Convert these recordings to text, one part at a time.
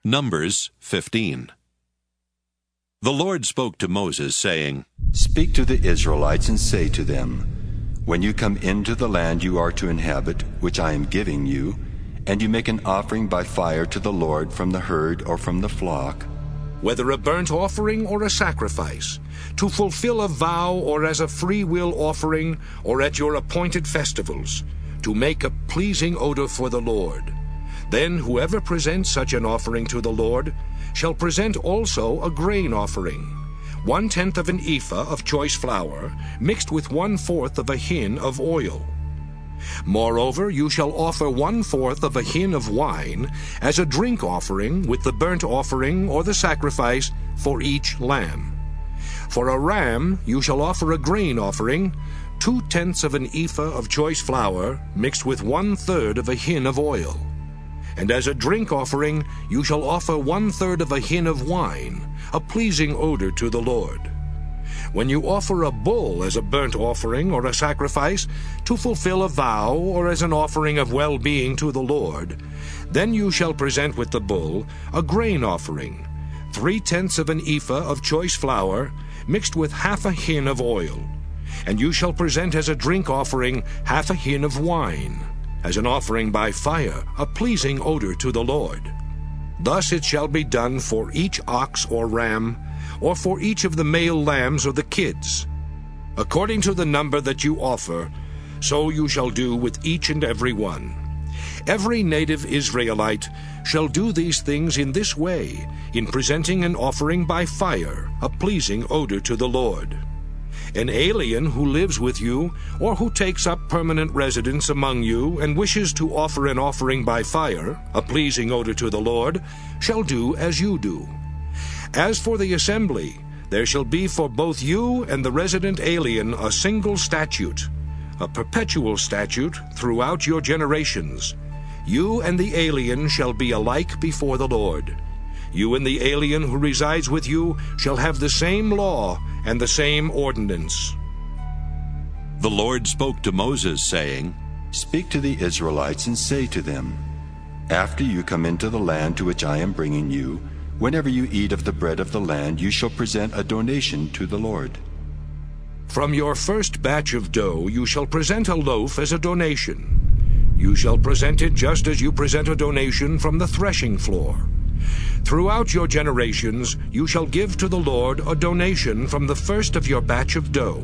Numbers 15. The Lord spoke to Moses, saying, Speak to the Israelites and say to them, When you come into the land you are to inhabit, which I am giving you, and you make an offering by fire to the Lord from the herd or from the flock, whether a burnt offering or a sacrifice, to fulfill a vow or as a free will offering or at your appointed festivals, to make a pleasing odor for the Lord. Then whoever presents such an offering to the Lord shall present also a grain offering, 1/10 of an ephah of choice flour, mixed with 1/4 of a hin of oil. Moreover, you shall offer 1/4 of a hin of wine as a drink offering with the burnt offering or the sacrifice for each lamb. For a ram you shall offer a grain offering, 2/10 of an ephah of choice flour mixed with 1/3 of a hin of oil. And as a drink offering you shall offer 1/3 of a hin of wine, a pleasing odor to the Lord. When you offer a bull as a burnt offering or a sacrifice, to fulfill a vow or as an offering of well-being to the Lord, then you shall present with the bull a grain offering, 3/10 of an ephah of choice flour, mixed with 1/2 a hin of oil. And you shall present as a drink offering 1/2 a hin of wine, as an offering by fire, a pleasing odor to the Lord. Thus it shall be done for each ox or ram, or for each of the male lambs or the kids. According to the number that you offer, so you shall do with each and every one. Every native Israelite shall do these things in this way, in presenting an offering by fire, a pleasing odor to the Lord. An alien who lives with you, or who takes up permanent residence among you and wishes to offer an offering by fire, a pleasing odor to the Lord, shall do as you do. As for the assembly, there shall be for both you and the resident alien a single statute, a perpetual statute throughout your generations. You and the alien shall be alike before the Lord. You and the alien who resides with you shall have the same law and the same ordinance. The Lord spoke to Moses, saying, Speak to the Israelites and say to them, After you come into the land to which I am bringing you, whenever you eat of the bread of the land, you shall present a donation to the Lord. From your first batch of dough you shall present a loaf as a donation. You shall present it just as you present a donation from the threshing floor. Throughout your generations you shall give to the Lord a donation from the first of your batch of dough.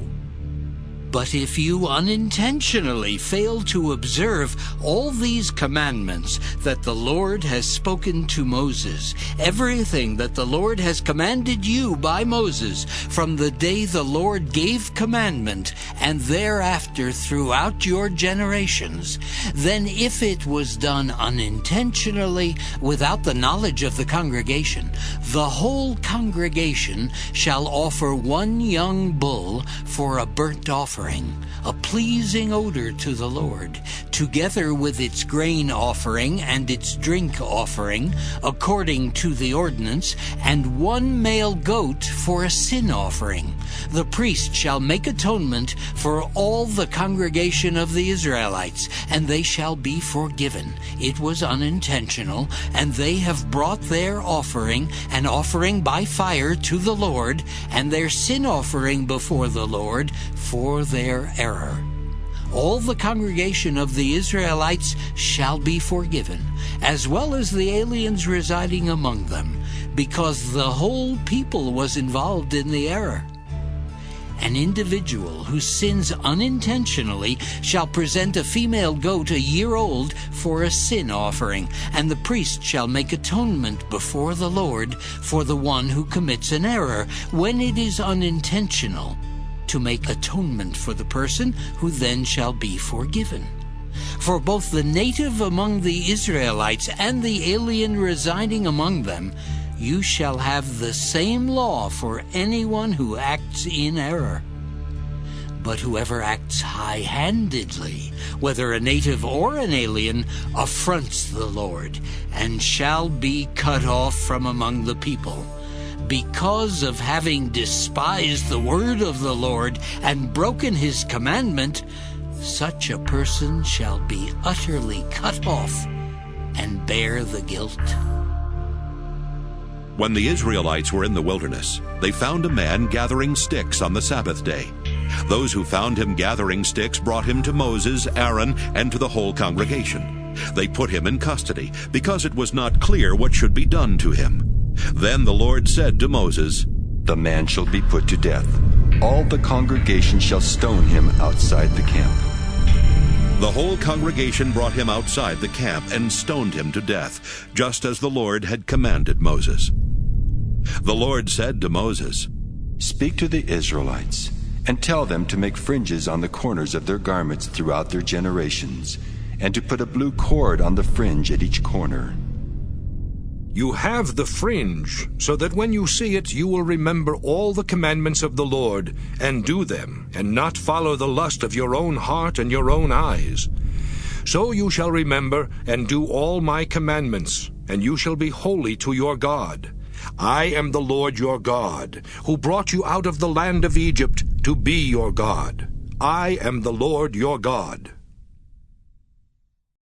But if you unintentionally fail to observe all these commandments that the Lord has spoken to Moses, everything that the Lord has commanded you by Moses from the day the Lord gave commandment and thereafter throughout your generations, then if it was done unintentionally without the knowledge of the congregation, the whole congregation shall offer one young bull for a burnt offering, a pleasing odor to the Lord, together with its grain offering and its drink offering, according to the ordinance, and one male goat for a sin offering. The priest shall make atonement for all the congregation of the Israelites, and they shall be forgiven. It was unintentional, and they have brought their offering, an offering by fire to the Lord, and their sin offering before the Lord for their error. All the congregation of the Israelites shall be forgiven, as well as the aliens residing among them, because the whole people was involved in the error. An individual who sins unintentionally shall present a female goat a year old for a sin offering, and the priest shall make atonement before the Lord for the one who commits an error when it is unintentional, to make atonement for the person who then shall be forgiven. For both the native among the Israelites and the alien residing among them, you shall have the same law for anyone who acts in error. But whoever acts high-handedly, whether a native or an alien, affronts the Lord, and shall be cut off from among the people. Because of having despised the word of the Lord and broken his commandment, such a person shall be utterly cut off and bear the guilt. When the Israelites were in the wilderness, they found a man gathering sticks on the Sabbath day. Those who found him gathering sticks brought him to Moses, Aaron, and to the whole congregation. They put him in custody, because it was not clear what should be done to him. Then the Lord said to Moses, The man shall be put to death. All the congregation shall stone him outside the camp. The whole congregation brought him outside the camp and stoned him to death, just as the Lord had commanded Moses. The Lord said to Moses, Speak to the Israelites, and tell them to make fringes on the corners of their garments throughout their generations, and to put a blue cord on the fringe at each corner. You have the fringe, so that when you see it you will remember all the commandments of the Lord, and do them, and not follow the lust of your own heart and your own eyes. So you shall remember and do all my commandments, and you shall be holy to your God. I am the Lord your God, who brought you out of the land of Egypt to be your God. I am the Lord your God.